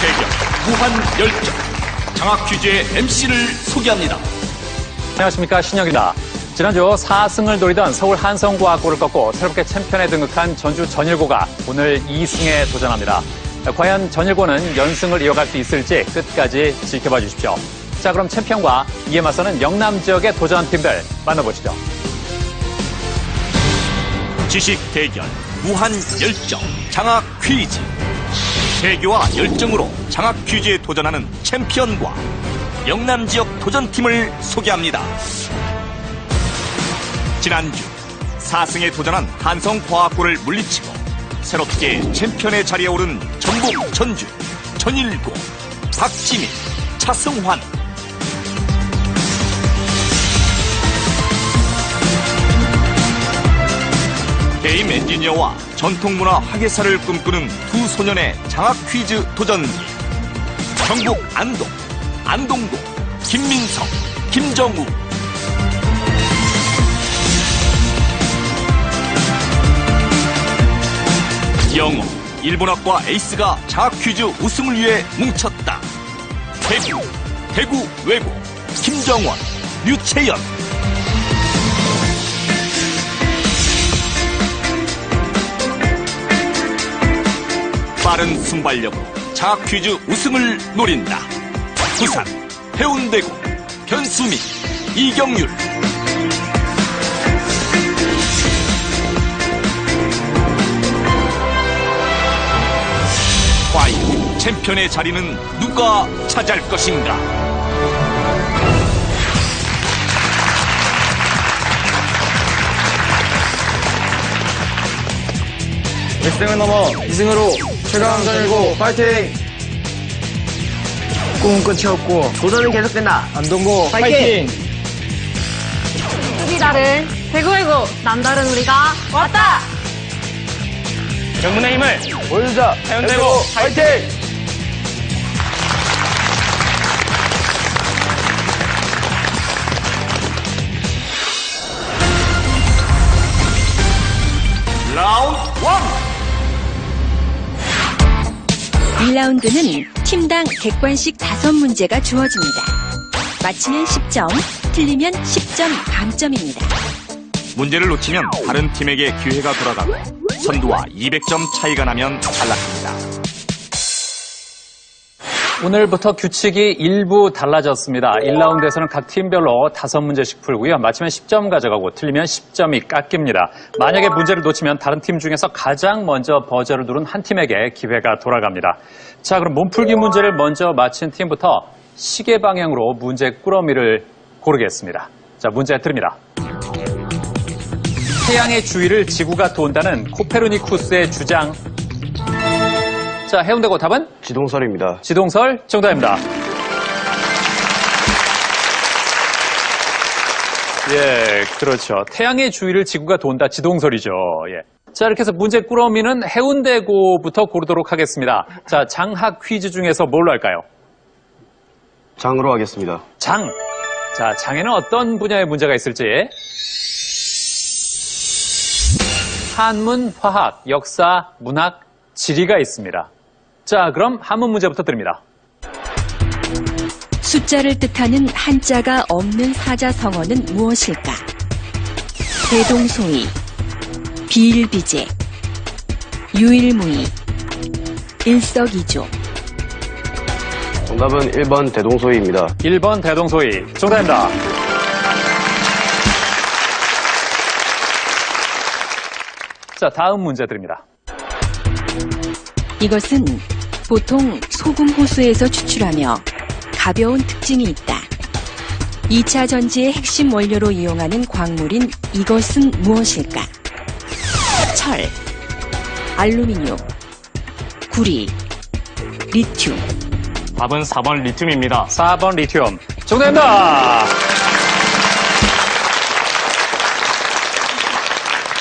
대결 무한 열정 장학 퀴즈의 MC를 소개합니다. 안녕하십니까, 신혁입니다. 지난주 4승을 노리던 서울 한성과학고를 꺾고 새롭게 챔피언에 등극한 전주 전일고가 오늘 2승에 도전합니다. 과연 전일고는 연승을 이어갈 수 있을지 끝까지 지켜봐 주십시오. 자, 그럼 챔피언과 이에 맞서는 영남 지역의 도전 팀들 만나보시죠. 지식 대결 무한 열정 장학 퀴즈. 세계와 열정으로 장학 퀴즈에 도전하는 챔피언과 영남 지역 도전팀을 소개합니다. 지난주 4승에 도전한 한성과학고를 물리치고 새롭게 챔피언의 자리에 오른 전북 전주, 전일고, 박지민, 차승환. 게임 엔지니어와 전통문화 학예사를 꿈꾸는 두 소년의 장학 퀴즈 도전기. 경북 안동, 안동고, 김민성, 김정우. 영어, 일본어과 에이스가 장학 퀴즈 우승을 위해 뭉쳤다. 대구 외고, 김정원, 류채연. 빠른 순발력으로 장학 퀴즈 우승을 노린다. 부산, 해운대고, 변수민, 이경률. 과연 챔피언의 자리는 누가 차지할 것인가?1승을 넘어 2승으로 최강 전일고 파이팅! 꿈은 끝이 없고 도전은 계속된다. 안동고 파이팅! 수비 다른 대구외고 남다른 우리가 왔다! 경문의 힘을 보여주자. 해운대고 파이팅! 라운드 1. 1라운드는 팀당 객관식 5문제가 주어집니다. 맞히면 10점, 틀리면 10점 감점입니다. 문제를 놓치면 다른 팀에게 기회가 돌아가고 선두와 200점 차이가 나면 탈락합니다. 오늘부터 규칙이 일부 달라졌습니다. 1라운드에서는 각 팀별로 5문제씩 풀고요. 맞히면 10점 가져가고 틀리면 10점이 깎입니다. 만약에 문제를 놓치면 다른 팀 중에서 가장 먼저 버저를 누른 한 팀에게 기회가 돌아갑니다. 자, 그럼 몸풀기 문제를 먼저 맞힌 팀부터 시계 방향으로 문제 꾸러미를 고르겠습니다. 자, 문제 드립니다. 태양의 주위를 지구가 돈다는 코페르니쿠스의 주장. 자, 해운대고 답은? 지동설입니다. 지동설 정답입니다. 예, 그렇죠. 태양의 주위를 지구가 돈다, 지동설이죠. 예. 자, 이렇게 해서 문제 꾸러미는 해운대고부터 고르도록 하겠습니다. 자, 장학 퀴즈 중에서 뭘로 할까요? 장으로 하겠습니다. 장. 자, 장에는 어떤 분야의 문제가 있을지. 한문, 화학, 역사, 문학, 지리가 있습니다. 자, 그럼 한문 문제부터 드립니다. 숫자를 뜻하는 한자가 없는 사자성어는 무엇일까? 대동소이, 비일비재, 유일무이, 일석이조. 정답은 1번 대동소이입니다. 1번 대동소이. 정답입니다. 자, 다음 문제 드립니다. 이것은 보통 소금 호수에서 추출하며 가벼운 특징이 있다. 2차 전지의 핵심 원료로 이용하는 광물인 이것은 무엇일까? 철, 알루미늄, 구리, 리튬. 답은 4번 리튬입니다. 4번 리튬. 정답입니다.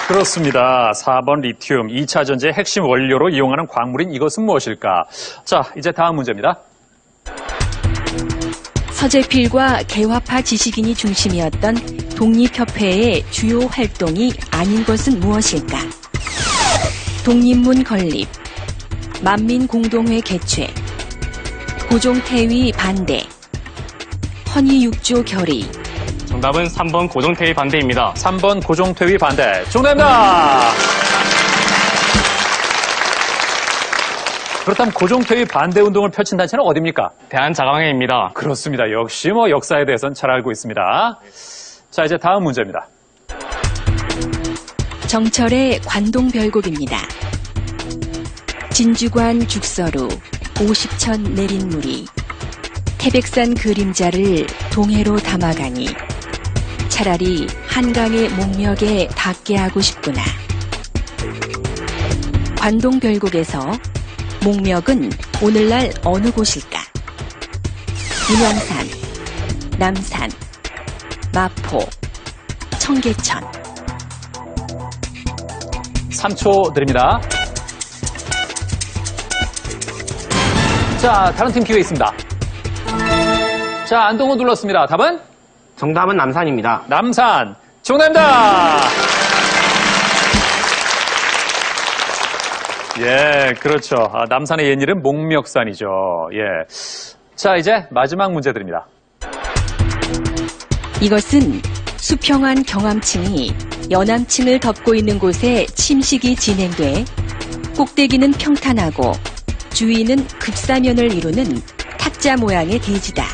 그렇습니다. 4번 리튬, 2차 전지의 핵심 원료로 이용하는 광물인 이것은 무엇일까? 자, 이제 다음 문제입니다. 서재필과 개화파 지식인이 중심이었던 독립협회의 주요 활동이 아닌 것은 무엇일까? 독립문 건립, 만민공동회 개최, 고종태위 반대. 헌의육조 결의. 정답은 3번 고종태위 반대입니다. 3번 고종퇴위 반대. 정답입니다. 그렇다면 고종퇴위 반대 운동을 펼친 단체는 어디입니까? 대한자강회입니다. 그렇습니다. 역시 뭐 역사에 대해서는 잘 알고 있습니다. 자, 이제 다음 문제입니다. 정철의 관동별곡입니다. 진주관 죽서루 50천 내린 물이 태백산 그림자를 동해로 담아가니 차라리 한강의 목녘에 닿게 하고 싶구나. 관동별곡에서 목멱은 오늘날 어느 곳일까? 인왕산, 남산, 마포, 청계천. 3초 드립니다. 자, 다른 팀 기회 있습니다. 자, 안동호 눌렀습니다. 답은? 정답은 남산입니다. 남산. 정답입니다. 예, 그렇죠. 남산의 옛 이름 목멱산이죠. 예. 자, 이제 마지막 문제 드립니다. 이것은 수평한 경암층이 연암층을 덮고 있는 곳에 침식이 진행돼 꼭대기는 평탄하고 주위는 급사면을 이루는 탁자 모양의 대지다.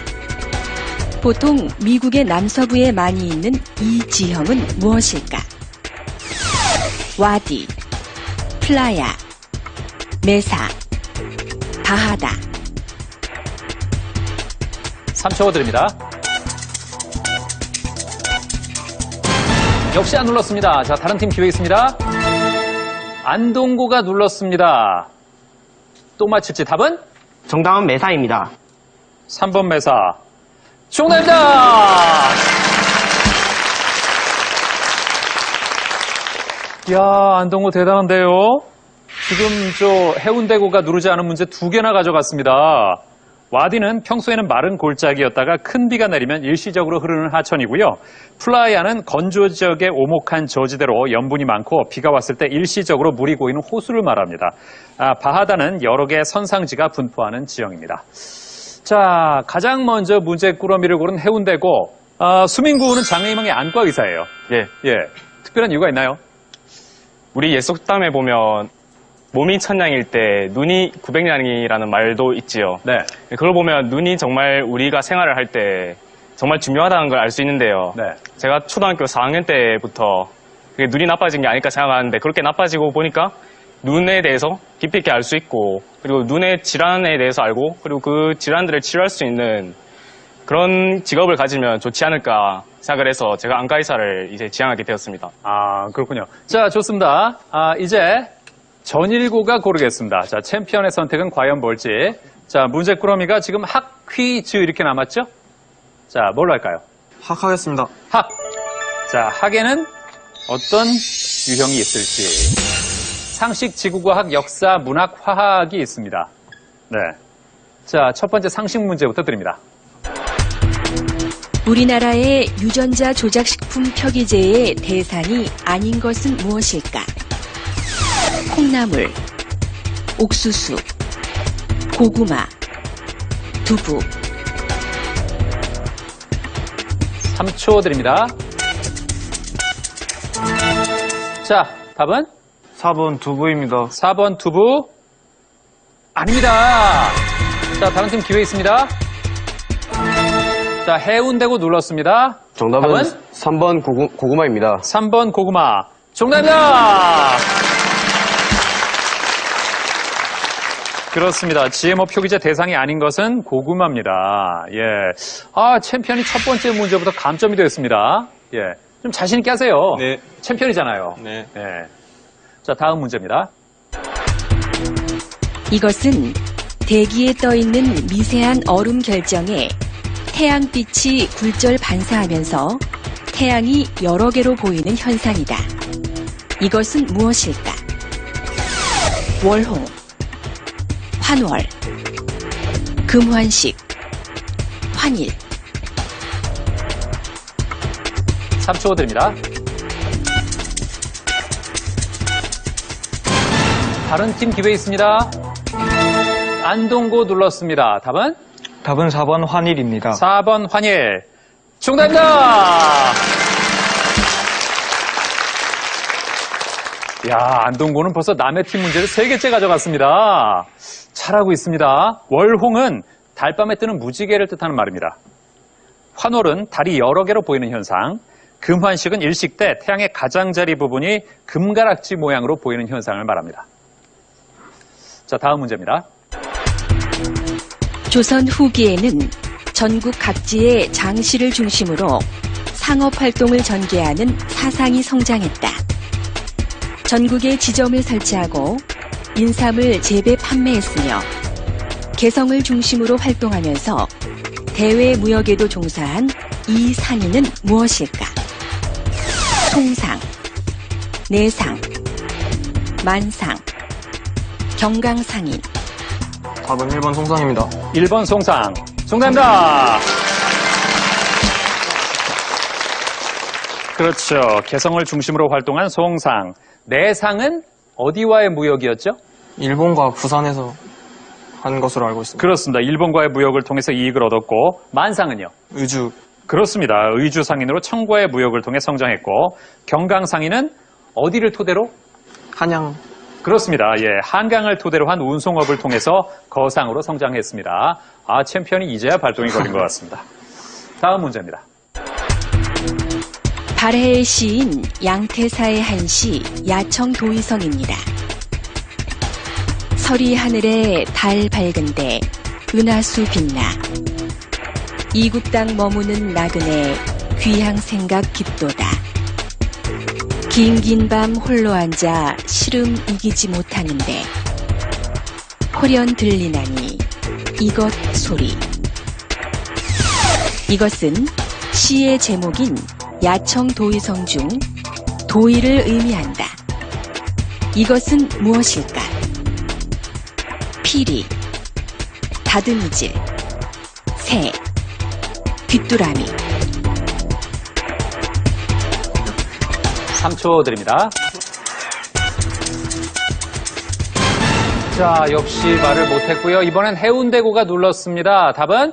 보통 미국의 남서부에 많이 있는 이 지형은 무엇일까? 와디, 플라야, 메사, 바하다. 3초 드립니다. 역시 안 눌렀습니다. 자, 다른 팀 기회 있습니다. 안동고가 눌렀습니다. 또 맞힐지 답은? 정답은 메사입니다. 3번 매사. 정답입니다! 이야, 안동고 대단한데요? 지금 저 해운대고가 누르지 않은 문제 2개나 가져갔습니다. 와디는 평소에는 마른 골짜기였다가 큰 비가 내리면 일시적으로 흐르는 하천이고요. 플라야는 건조 지역의 오목한 저지대로 염분이 많고 비가 왔을 때 일시적으로 물이 고이는 호수를 말합니다. 바하다는 여러 개의 선상지가 분포하는 지형입니다. 자, 가장 먼저 문제 꾸러미를 고른 해운대고, 수민구는 장래희망의 안과 의사예요. 예. 예. 특별한 이유가 있나요? 우리 옛속담에 보면 몸이 천냥일 때 눈이 900냥이라는 말도 있지요. 네. 그걸 보면 눈이 정말 우리가 생활을 할 때 정말 중요하다는 걸 알 수 있는데요. 네. 제가 초등학교 4학년 때부터 그게 눈이 나빠진 게 아닐까 생각하는데 그렇게 나빠지고 보니까 눈에 대해서 깊이 있게 알 수 있고 그리고 눈의 질환에 대해서 알고 그리고 그 질환들을 치료할 수 있는 그런 직업을 가지면 좋지 않을까 생각을 해서 제가 안과의사를 이제 지향하게 되었습니다. 아, 그렇군요. 자, 좋습니다. 이제 전일고가 고르겠습니다. 자, 챔피언의 선택은 과연 뭘지. 자, 문제 꾸러미가 지금 학 퀴즈 이렇게 남았죠? 자, 뭘로 할까요? 학하겠습니다. 학. 자, 학에는 어떤 유형이 있을지. 상식, 지구과학, 역사, 문학, 화학이 있습니다. 네. 자, 첫 번째 상식 문제부터 드립니다. 우리나라의 유전자 조작식품 표기제의 대상이 아닌 것은 무엇일까? 콩나물, 옥수수, 고구마, 두부. 3초 드립니다. 자, 답은? 4번 두부입니다. 4번 두부. 아닙니다. 자, 다른 팀 기회 있습니다. 자, 해운대고 눌렀습니다. 정답은 답은? 3번 고구마입니다. 3번 고구마. 정답입니다. 그렇습니다. GMO 표기제 대상이 아닌 것은 고구마입니다. 예. 챔피언이 첫 번째 문제부터 감점이 되었습니다. 예. 좀 자신있게 하세요. 네. 챔피언이잖아요. 네. 예. 자, 다음 문제입니다. 이것은 대기에 떠있는 미세한 얼음 결정에 태양빛이 굴절 반사하면서 태양이 여러 개로 보이는 현상이다. 이것은 무엇일까? 월홍, 환월, 금환식, 환일. 3초 드립니다. 다른 팀 기회 있습니다. 안동고 눌렀습니다. 답은? 답은 4번 환일입니다. 4번 환일. 정답입니다! 야, 안동고는 벌써 남의 팀 문제를 3개째 가져갔습니다. 잘하고 있습니다. 월홍은 달밤에 뜨는 무지개를 뜻하는 말입니다. 환월은 달이 여러 개로 보이는 현상. 금환식은 일식 때 태양의 가장자리 부분이 금가락지 모양으로 보이는 현상을 말합니다. 자, 다음 문제입니다. 조선 후기에는 전국 각지의 장시를 중심으로 상업활동을 전개하는 사상이 성장했다. 전국에 지점을 설치하고 인삼을 재배 판매했으며 개성을 중심으로 활동하면서 대외 무역에도 종사한 이 상인은 무엇일까? 송상, 내상, 만상, 경강상인. 답은 1번 송상입니다. 1번 송상. 정답입니다. 그렇죠. 개성을 중심으로 활동한 송상. 내상은 어디와의 무역이었죠? 일본과 부산에서 한 것으로 알고 있습니다. 그렇습니다. 일본과의 무역을 통해서 이익을 얻었고, 만상은요? 의주, 그렇습니다. 의주 상인으로 청과의 무역을 통해 성장했고, 경강 상인은 어디를 토대로? 한양, 그렇습니다. 예, 한강을 토대로 한 운송업을 통해서 거상으로 성장했습니다. 아, 챔피언이 이제야 발동이 걸린 것 같습니다. 다음 문제입니다. 발해의 시인 양태사의 한 시 야청도의성입니다. 서리 하늘에 달 밝은데 은하수 빛나 이국 땅 머무는 나그네 귀향 생각 깊도다. 긴긴 밤 홀로 앉아 시름 이기지 못하는데 호련 들리나니 이것 소리. 이것은 시의 제목인 야청도의성 중 도의를 의미한다. 이것은 무엇일까? 피리, 다듬이질, 새, 귀뚜라미. 3초 드립니다. 자, 역시 말을 못했고요. 이번엔 해운대고가 눌렀습니다. 답은?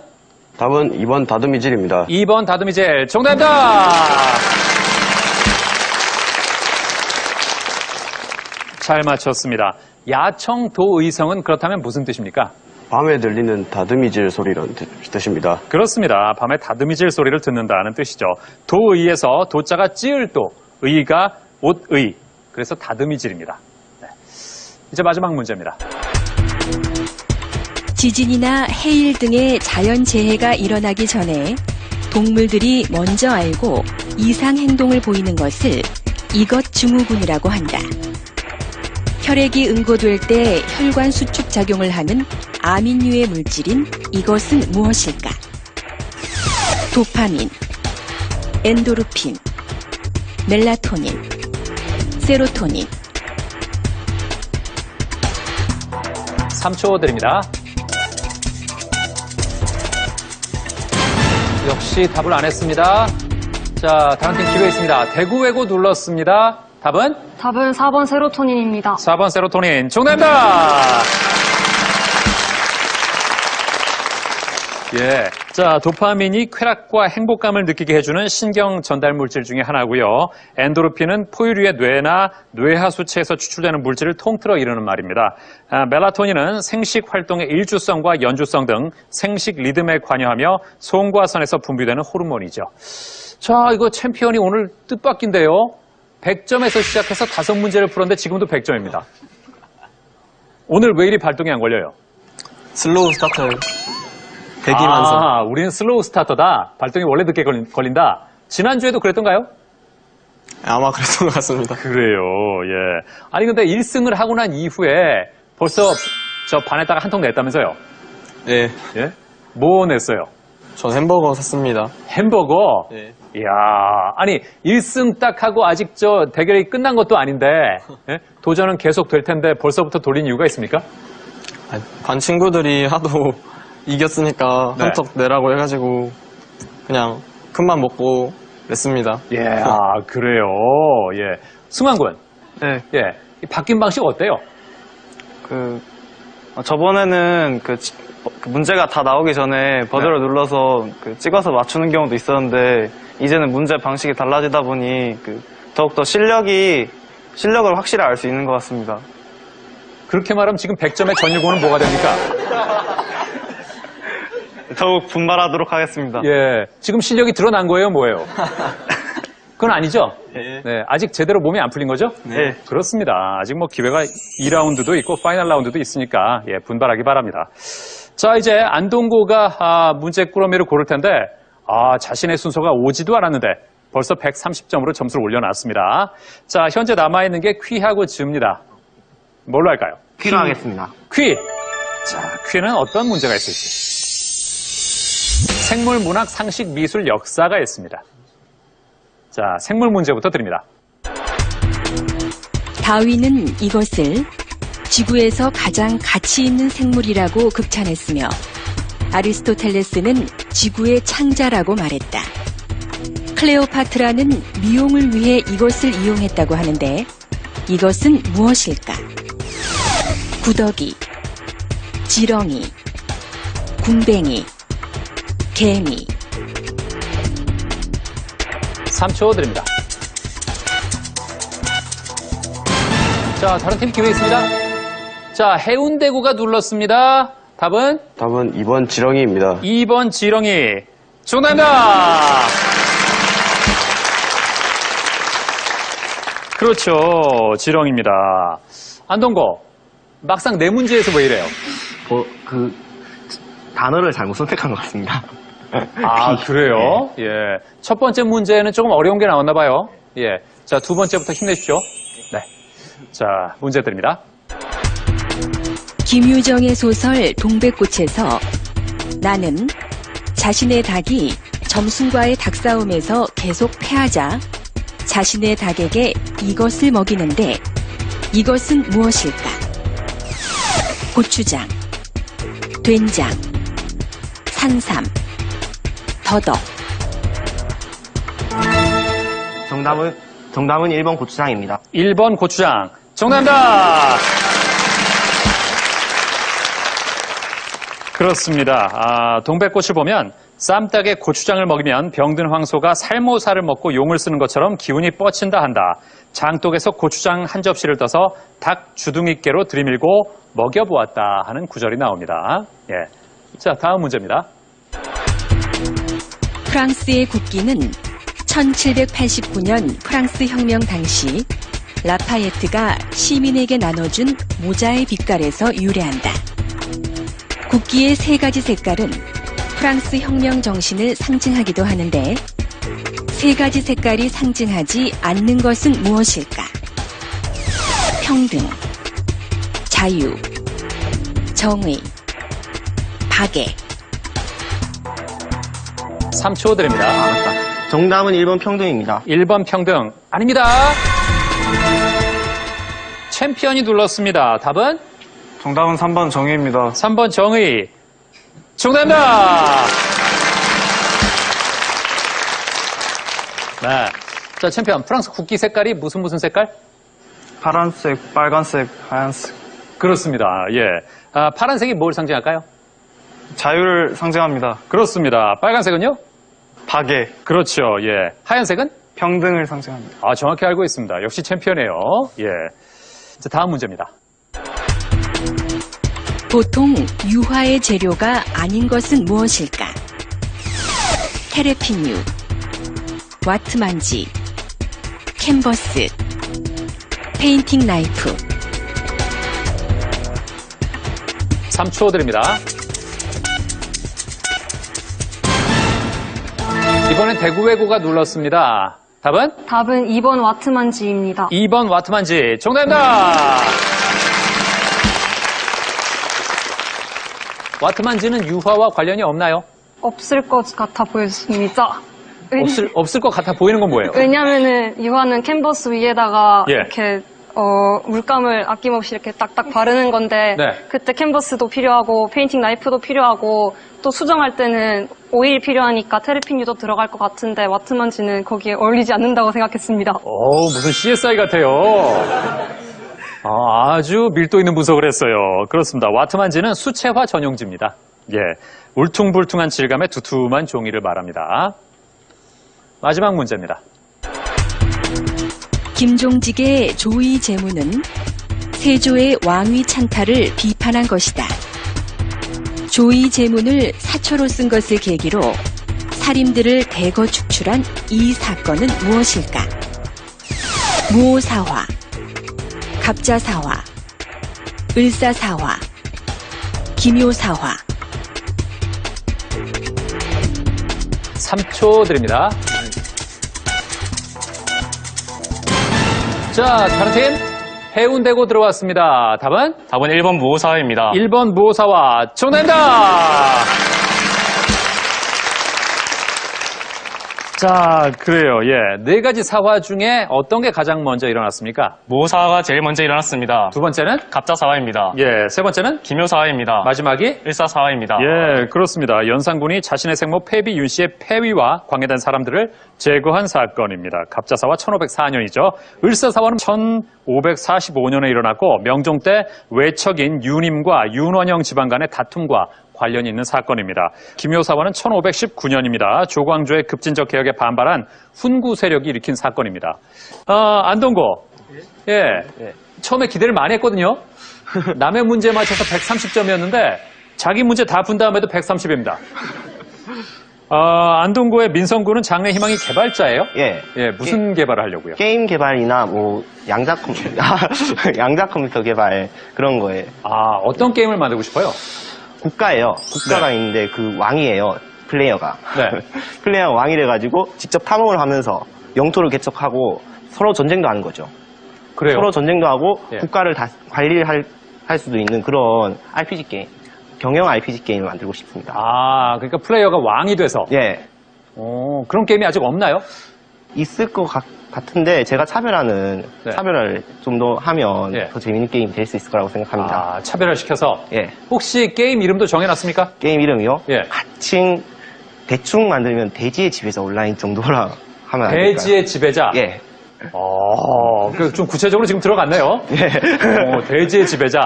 답은 2번 다듬이질입니다. 2번 다듬이질. 정답입니다. 잘 맞췄습니다. 야청도의성은 그렇다면 무슨 뜻입니까? 밤에 들리는 다듬이질 소리라는 뜻입니다. 그렇습니다. 밤에 다듬이질 소리를 듣는다는 뜻이죠. 도의에서 도자가 찌을 도, 의가 옷의, 그래서 다듬이질입니다. 네. 이제 마지막 문제입니다. 지진이나 해일 등의 자연재해가 일어나기 전에 동물들이 먼저 알고 이상 행동을 보이는 것을 이것 증후군이라고 한다. 혈액이 응고될 때 혈관 수축 작용을 하는 아민류의 물질인 이것은 무엇일까? 도파민, 엔도르핀, 멜라토닌, 세로토닌. 3초 드립니다. 역시 답을 안 했습니다. 자, 다른 팀 기회 있습니다. 대구외고 눌렀습니다. 답은? 답은 4번 세로토닌입니다. 4번 세로토닌. 정답입니다. 예. 자, 도파민이 쾌락과 행복감을 느끼게 해주는 신경 전달 물질 중에 하나고요. 엔도르핀은 포유류의 뇌나 뇌하수체에서 추출되는 물질을 통틀어 이루는 말입니다. 멜라토닌은 생식 활동의 일주성과 연주성 등 생식 리듬에 관여하며 송과선에서 분비되는 호르몬이죠. 자, 이거 챔피언이 오늘 뜻밖인데요. 100점에서 시작해서 5문제를 풀었는데 지금도 100점입니다. 오늘 왜 이리 발동이 안 걸려요? 슬로우 스타트, 대기만성. 아, 우리는 슬로우 스타터다. 발동이 원래 늦게 걸린다. 지난주에도 그랬던가요? 아마 그랬던 것 같습니다. 그래요, 예. 아니, 근데 1승을 하고 난 이후에 벌써 저 반에다가 한 통 냈다면서요? 네, 예? 뭐 냈어요? 전 햄버거 샀습니다. 햄버거? 네. 이야, 아니, 1승 딱 하고 아직 저 대결이 끝난 것도 아닌데, 예? 도전은 계속 될 텐데 벌써부터 돌린 이유가 있습니까? 반 친구들이 하도 이겼으니까 네. 한턱 내라고 해가지고 그냥 큰맘 먹고 냈습니다. 예, 아, 그래요. 예. 승환군. 네, 예. 이 바뀐 방식 어때요? 저번에는 그 문제가 다 나오기 전에 버저를 눌러서 찍어서 맞추는 경우도 있었는데 이제는 문제 방식이 달라지다 보니 더욱더 실력을 확실히 알 수 있는 것 같습니다. 그렇게 말하면 지금 100점의 전일고는 뭐가 됩니까? 더욱 분발하도록 하겠습니다. 예. 지금 실력이 드러난 거예요, 뭐예요? 그건 아니죠? 네. 아직 제대로 몸이 안 풀린 거죠? 네. 그렇습니다. 아직 뭐 기회가 2라운드도 있고 파이널 라운드도 있으니까 예, 분발하기 바랍니다. 자, 이제 안동고가 문제 꾸러미를 고를 텐데 자신의 순서가 오지도 않았는데 벌써 130점으로 점수를 올려놨습니다. 자, 현재 남아있는 게 퀴하고 즈입니다. 뭘로 할까요? 퀴로 하겠습니다. 퀴! 자, 퀴는 어떤 문제가 있을지. 생물, 문학, 상식, 미술, 역사가 있습니다. 자, 생물 문제부터 드립니다. 다윈은 이것을 지구에서 가장 가치 있는 생물이라고 극찬했으며 아리스토텔레스는 지구의 창자라고 말했다. 클레오파트라는 미용을 위해 이것을 이용했다고 하는데 이것은 무엇일까? 구더기, 지렁이, 군뱅이, 개미. 3초 드립니다. 자, 다른 팀 기회 있습니다. 자, 해운대구가 눌렀습니다. 답은? 답은 2번 지렁이입니다. 2번 지렁이. 정답입니다. 그렇죠. 지렁입니다. 안동고, 막상 네 문제에서 왜 이래요? 단어를 잘못 선택한 것 같습니다. 아, 그래요? 예. 첫 번째 문제는 조금 어려운 게 나왔나 봐요. 예. 자, 두 번째부터 힘내십시오. 네. 자, 문제 드립니다. 김유정의 소설 동백꽃에서 나는 자신의 닭이 점순과의 닭싸움에서 계속 패하자 자신의 닭에게 이것을 먹이는데 이것은 무엇일까? 고추장, 된장, 산삼, 더덕. 정답은 1번 고추장입니다. 1번 고추장. 정답입니다. 그렇습니다. 동백꽃을 보면 쌈닭에 고추장을 먹이면 병든 황소가 살모사를 먹고 용을 쓰는 것처럼 기운이 뻗친다 한다. 장독에서 고추장 한 접시를 떠서 닭 주둥이께로 들이밀고 먹여보았다 하는 구절이 나옵니다. 예. 자, 다음 문제입니다. 프랑스의 국기는 1789년 프랑스 혁명 당시 라파예트가 시민에게 나눠준 모자의 빛깔에서 유래한다. 국기의 세 가지 색깔은 프랑스 혁명 정신을 상징하기도 하는데 세 가지 색깔이 상징하지 않는 것은 무엇일까? 평등, 자유, 정의, 박애. 3초 드립니다. 정답은 1번 평등입니다. 1번 평등. 아닙니다. 챔피언이 눌렀습니다. 답은? 정답은 3번 정의입니다. 3번 정의. 정답입니다. 네. 자, 챔피언. 프랑스 국기 색깔이 무슨 색깔? 파란색, 빨간색, 하얀색. 그렇습니다. 예. 파란색이 뭘 상징할까요? 자유를 상징합니다. 그렇습니다. 빨간색은요? 박애, 그렇죠. 예. 하얀색은? 평등을 상징합니다. 정확히 알고 있습니다. 역시 챔피언이에요. 예. 자, 다음 문제입니다. 보통 유화의 재료가 아닌 것은 무엇일까? 테레핀유, 와트만지, 캔버스, 페인팅 나이프. 3초 드립니다. 이번엔 대구외고가 눌렀습니다. 답은? 답은 2번 와트만지입니다. 2번 와트만지. 정답입니다. 와트만지는 유화와 관련이 없나요? 없을 것 같아 보였습니다. 없을 것 같아 보이는 건 뭐예요? 왜냐면은 유화는 캔버스 위에다가 예. 이렇게 물감을 아낌없이 이렇게 딱딱 바르는 건데 네. 그때 캔버스도 필요하고 페인팅 나이프도 필요하고 또 수정할 때는 오일이 필요하니까 테레핀유도 들어갈 것 같은데 와트만지는 거기에 어울리지 않는다고 생각했습니다. 무슨 CSI 같아요. 아주 밀도 있는 분석을 했어요. 그렇습니다. 와트만지는 수채화 전용지입니다. 예, 울퉁불퉁한 질감의 두툼한 종이를 말합니다. 마지막 문제입니다. 김종직의 조의 제문은 세조의 왕위 찬탈을 비판한 것이다. 조의 제문을 사초로 쓴 것을 계기로 살인들을 대거 축출한 이 사건은 무엇일까? 무오사화, 갑자사화, 을사사화, 김효사화. 3초 드립니다. 자, 다른 팀 해운대고 들어왔습니다. 답은? 답은 1번 무오사화입니다. 1번 무오사화 정답입니다. 자, 그래요. 예, 네 가지 사화 중에 어떤 게 가장 먼저 일어났습니까? 무오사화가 제일 먼저 일어났습니다. 두 번째는? 갑자사화입니다. 예, 세 번째는? 김효사화입니다. 마지막이? 을사사화입니다. 예, 그렇습니다. 연산군이 자신의 생모 패비 윤 씨의 폐위와 관계된 사람들을 제거한 사건입니다. 갑자사화 1504년이죠. 을사사화는 1545년에 일어났고 명종 때 외척인 윤임과 윤원영 지방 간의 다툼과 관련이 있는 사건입니다. 김효사화는 1519년입니다. 조광조의 급진적 개혁에 반발한 훈구 세력이 일으킨 사건입니다. 안동고, 예, 처음에 기대를 많이 했거든요. 남의 문제 맞춰서 130점이었는데 자기 문제 다 푼 다음에도 130입니다. 안동구의 민성구는 장래 희망이 개발자예요? 예. 무슨 개발을 하려고요? 게임 개발이나 뭐 양자 컴퓨터 개발 그런 거에 어떤 게임을 만들고 싶어요? 국가예요. 국가가 있는데 그 왕이에요. 플레이어가. 네. 플레이어가 왕이 돼가지고 직접 탐험을 하면서 영토를 개척하고 서로 전쟁도 하는 거죠. 그래요? 서로 전쟁도 하고 예. 국가를 다 관리를 할 수도 있는 그런 RPG 게임, 경영 RPG 게임을 만들고 싶습니다. 그러니까 플레이어가 왕이 돼서. 예. 그런 게임이 아직 없나요? 있을 것 같은데 제가 차별을 좀 더 하면 예. 더 재밌는 게임이 될 수 있을 거라고 생각합니다. 차별을 시켜서. 예. 혹시 게임 이름도 정해놨습니까? 게임 이름이요? 예. 대충 만들면 돼지의 집에서 온라인 정도라 하면 안 될까요? 돼지의 지배자. 예. 좀 구체적으로 지금 들어갔네요. 예. 돼지의 지배자.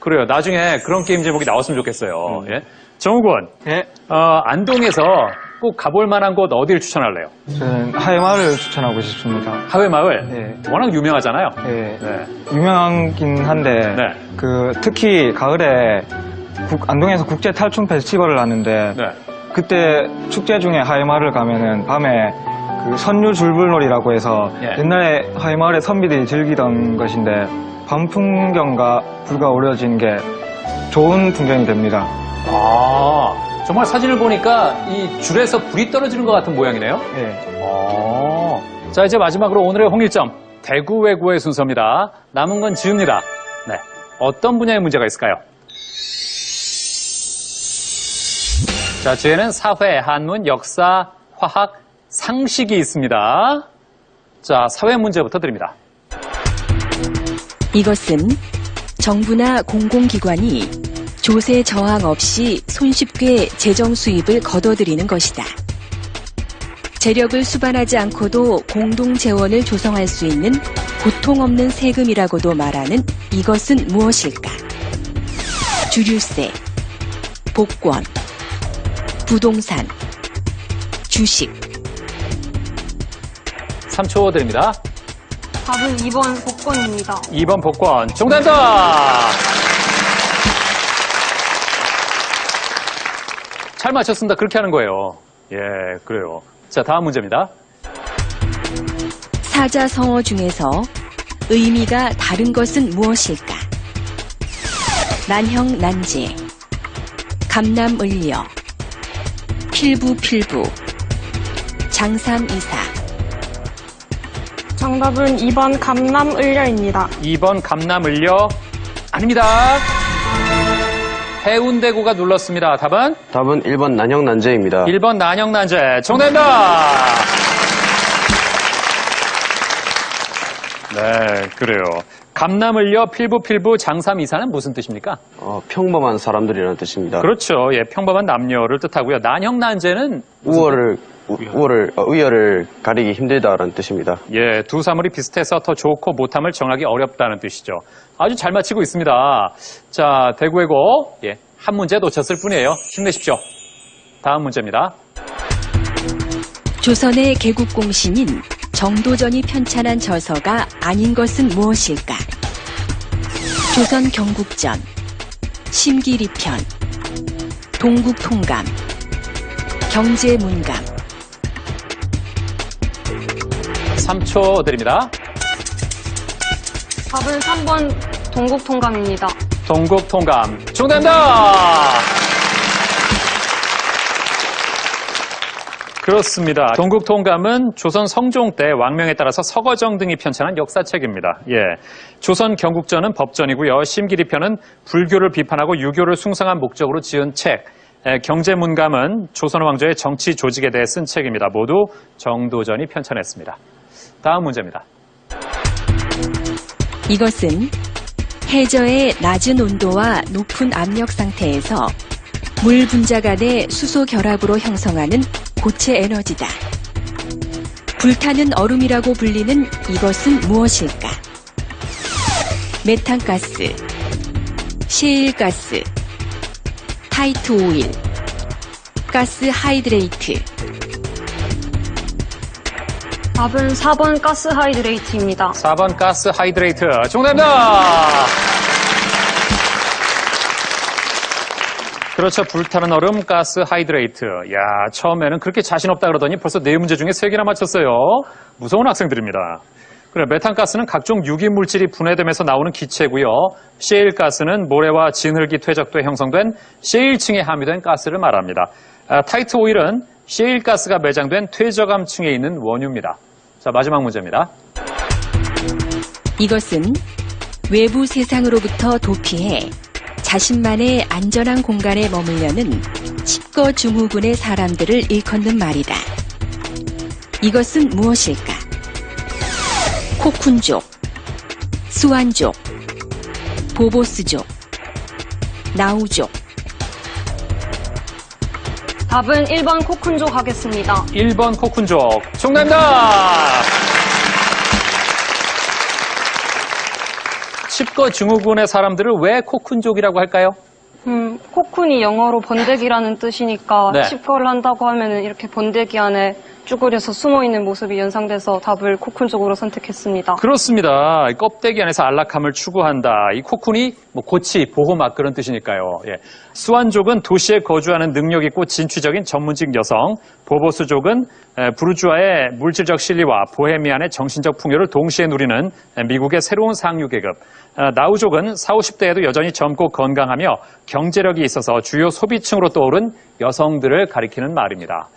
그래요. 나중에 그런 게임 제목이 나왔으면 좋겠어요. 예. 정우군. 예. 안동에서 꼭 가볼 만한 곳 어디를 추천할래요? 저는 하회마을을 추천하고 싶습니다. 하회마을. 예. 워낙 유명하잖아요. 예. 네. 유명하긴 한데 네. 특히 가을에 안동에서 국제 탈춤 페스티벌을 하는데 네. 그때 축제 중에 하회마을을 가면은 밤에 그 선유 줄불놀이라고 해서 예. 옛날에 하회마을의 선비들이 즐기던 것인데 밤 풍경과 불과 어우러진 게 좋은 풍경이 됩니다. 정말 사진을 보니까 이 줄에서 불이 떨어지는 것 같은 모양이네요. 예. 자, 이제 마지막으로 오늘의 홍일점. 대구 외구의 순서입니다. 남은 건 지읍니다. 네. 어떤 분야의 문제가 있을까요? 자, 지혜는 사회, 한문, 역사, 화학, 상식이 있습니다. 자, 사회 문제부터 드립니다. 이것은 정부나 공공기관이 조세 저항 없이 손쉽게 재정 수입을 거둬들이는 것이다. 재력을 수반하지 않고도 공동 재원을 조성할 수 있는 고통 없는 세금이라고도 말하는 이것은 무엇일까? 주류세, 복권, 부동산, 주식. 3초 드립니다. 답은 2번 복권입니다. 2번 복권. 정답입니다! 잘 맞췄습니다. 그렇게 하는 거예요. 예, 그래요. 자, 다음 문제입니다. 사자성어 중에서 의미가 다른 것은 무엇일까? 난형난제, 감남을려, 필부필부, 장삼이사. 정답은 2번 감남을려입니다. 2번 감남을려. 아닙니다. 해운대구가 눌렀습니다. 답은? 답은 1번 난형난제입니다. 1번 난형난제. 정답입니다. 네, 그래요. 감남을려 필부필부 장삼이사는 무슨 뜻입니까? 평범한 사람들이라는 뜻입니다. 그렇죠. 예, 평범한 남녀를 뜻하고요. 난형난제는 의열을 가리기 힘들다라는 뜻입니다. 예, 두 사물이 비슷해서 더 좋고 못함을 정하기 어렵다는 뜻이죠. 아주 잘 맞히고 있습니다. 자, 대구외고, 예, 한 문제 놓쳤을 뿐이에요. 힘내십시오. 다음 문제입니다. 조선의 개국공신인 정도전이 편찬한 저서가 아닌 것은 무엇일까? 조선 경국전, 심기리편, 동국통감, 경제문감. 3초 드립니다. 답은 3번 동국통감입니다. 동국통감. 정답입니다. 그렇습니다. 동국통감은 조선 성종 때 왕명에 따라서 서거정 등이 편찬한 역사책입니다. 예, 조선 경국전은 법전이고요. 심기리편은 불교를 비판하고 유교를 숭상한 목적으로 지은 책. 경제문감은 조선 왕조의 정치 조직에 대해 쓴 책입니다. 모두 정도전이 편찬했습니다. 다음 문제입니다. 이것은 해저의 낮은 온도와 높은 압력 상태에서 물 분자 간의 수소 결합으로 형성하는 고체 에너지다. 불타는 얼음이라고 불리는 이것은 무엇일까? 메탄가스, 셰일가스, 타이트 오일, 가스 하이드레이트. 답은 4번 가스 하이드레이트입니다. 4번 가스 하이드레이트. 정답입니다. 그렇죠. 불타는 얼음, 가스 하이드레이트. 야, 처음에는 그렇게 자신 없다 그러더니 벌써 4문제 중에 3개나 맞췄어요. 무서운 학생들입니다. 그래, 메탄가스는 각종 유기물질이 분해되면서 나오는 기체고요. 셰일가스는 모래와 진흙이 퇴적돼 형성된 셰일층에 함유된 가스를 말합니다. 타이트 오일은 셰일가스가 매장된 퇴적암층에 있는 원유입니다. 자, 마지막 문제입니다. 이것은 외부 세상으로부터 도피해 자신만의 안전한 공간에 머물려는 칩거 증후군의 사람들을 일컫는 말이다. 이것은 무엇일까? 코쿤족, 수완족, 보보스족, 나우족. 답은 1번 코쿤족 하겠습니다. 1번 코쿤족. 정답입니다. 칩거 증후군의 사람들을 왜 코쿤족이라고 할까요? 코쿤이 영어로 번데기라는 뜻이니까 네. 칩거를 한다고 하면은 이렇게 번데기 안에 쭈그려서 숨어있는 모습이 연상돼서 답을 코쿤족으로 선택했습니다. 그렇습니다. 이 껍데기 안에서 안락함을 추구한다. 이 코쿤이 고치, 보호막 그런 뜻이니까요. 예. 수완족은 도시에 거주하는 능력 있고 진취적인 전문직 여성, 보보스족은 부르주아의 물질적 실리와 보헤미안의 정신적 풍요를 동시에 누리는 미국의 새로운 상류 계급, 나우족은 40, 50대에도 여전히 젊고 건강하며 경제력이 있어서 주요 소비층으로 떠오른 여성들을 가리키는 말입니다.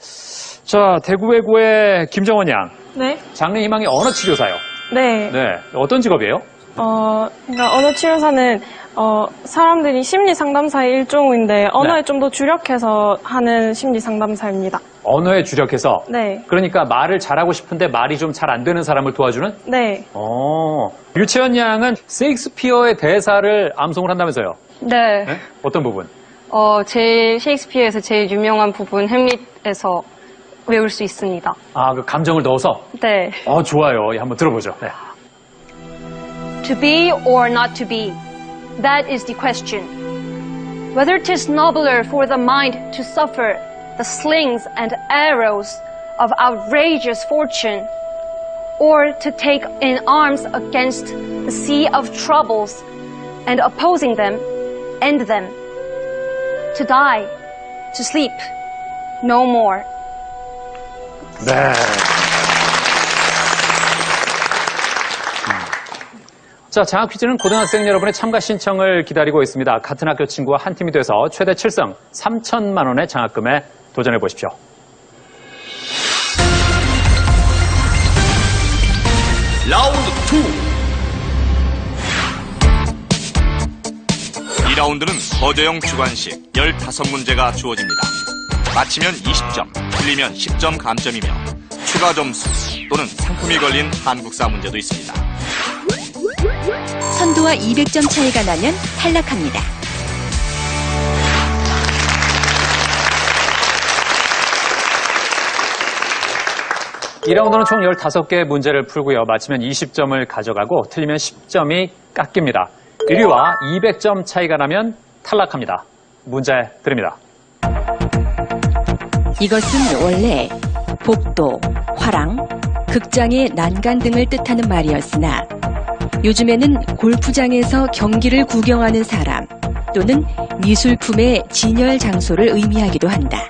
자, 대구외고의 김정원 양. 네. 장래 희망이 언어치료사요. 네. 네. 어떤 직업이에요? 그러니까 언어치료사는 사람들이 심리 상담사의 일종인데 언어에 네. 좀 더 주력해서 하는 심리 상담사입니다. 언어에 주력해서? 네. 그러니까 말을 잘하고 싶은데 말이 좀 잘 안 되는 사람을 도와주는? 네. 유채연 양은 셰익스피어의 대사를 암송을 한다면서요? 네. 네? 어떤 부분? 제일 셰익스피어에서 제일 유명한 부분 햄릿에서 외울 수 있습니다. 아, 그 감정을 넣어서? 네. 좋아요. 예, 한번 들어보죠. 네. To be or not to be, that is the question. Whether 'tis nobler for the mind to suffer the slings and arrows of outrageous fortune, or to take in arms against the sea of troubles, and opposing them, end them. To die, to sleep, no more. 네. 자, 장학 퀴즈는 고등학생 여러분의 참가 신청을 기다리고 있습니다. 같은 학교 친구와 한 팀이 돼서 최대 7승 3천만 원의 장학금에 도전해 보십시오. 라운드 2. 2라운드는 거저형 주관식 15문제가 주어집니다. 맞히면 20점, 틀리면 10점 감점이며 추가 점수 또는 상품이 걸린 한국사 문제도 있습니다. 선두와 200점 차이가 나면 탈락합니다. 이 라운드는 총 15개의 문제를 풀고요. 맞히면 20점을 가져가고 틀리면 10점이 깎입니다. 1위와 200점 차이가 나면 탈락합니다. 문제 드립니다. 이것은 원래 복도, 화랑, 극장의 난간 등을 뜻하는 말이었으나 요즘에는 골프장에서 경기를 구경하는 사람 또는 미술품의 진열 장소를 의미하기도 한다.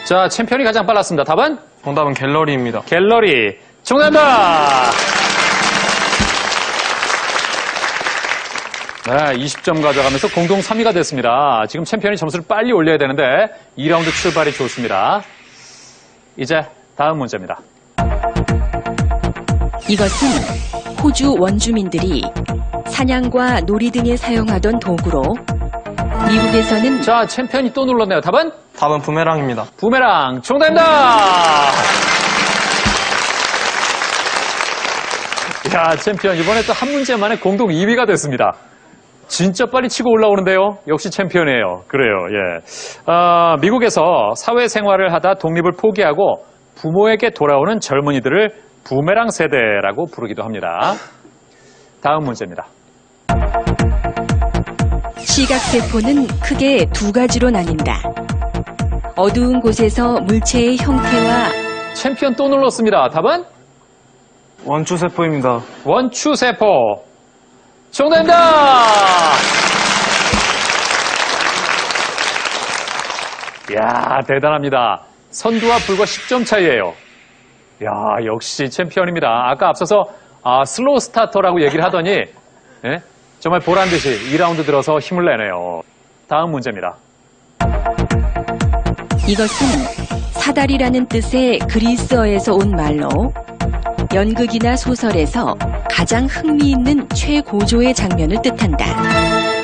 자, 챔피언이 가장 빨랐습니다. 답은? 정답은 갤러리입니다. 갤러리. 정답입니다. 네, 20점 가져가면서 공동 3위가 됐습니다. 지금 챔피언이 점수를 빨리 올려야 되는데 2라운드 출발이 좋습니다. 이제 다음 문제입니다. 이것은 호주 원주민들이 사냥과 놀이 등에 사용하던 도구로 미국에서는 자, 챔피언이 또 눌렀네요. 답은? 답은 부메랑입니다. 부메랑. 정답입니다. 야, 챔피언 이번에 또 한 문제 만에 공동 2위가 됐습니다. 진짜 빨리 치고 올라오는데요. 역시 챔피언이에요. 그래요. 예. 미국에서 사회생활을 하다 독립을 포기하고 부모에게 돌아오는 젊은이들을 부메랑 세대라고 부르기도 합니다. 다음 문제입니다. 시각세포는 크게 두 가지로 나뉜다. 어두운 곳에서 물체의 형태와 챔피언 또 눌렀습니다. 답은? 원추세포입니다. 원추세포. 정답입니다. 이야, 대단합니다. 선두와 불과 10점 차이예요. 이야, 역시 챔피언입니다. 아까 앞서서 슬로우 스타터라고 얘기를 하더니 예? 정말 보란듯이 2라운드 들어서 힘을 내네요. 다음 문제입니다. 이것은 사다리라는 뜻의 그리스어에서 온 말로 연극이나 소설에서 가장 흥미있는 최고조의 장면을 뜻한다.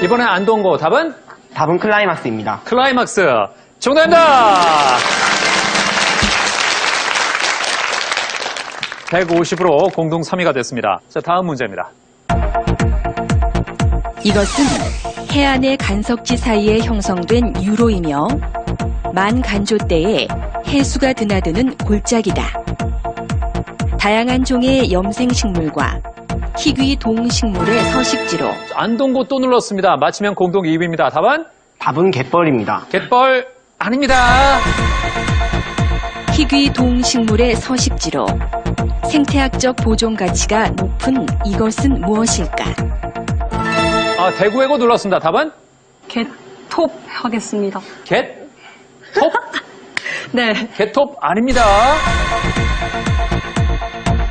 이번엔 안동고 답은? 답은 클라이막스입니다. 클라이막스. 정답입니다. 150으로 공동 3위가 됐습니다. 자, 다음 문제입니다. 이것은 해안의 간석지 사이에 형성된 유로이며 만간조 때에 해수가 드나드는 골짜기다. 다양한 종의 염생식물과 희귀 동식물의 서식지로 안동고 또 눌렀습니다. 맞히면 공동 2위입니다. 답은? 답은 갯벌입니다. 갯벌 아닙니다. 희귀 동식물의 서식지로 생태학적 보존 가치가 높은 이것은 무엇일까? 대구해고 눌렀습니다. 답은? 개톱 하겠습니다. 갯톱? 네. 개톱 아닙니다.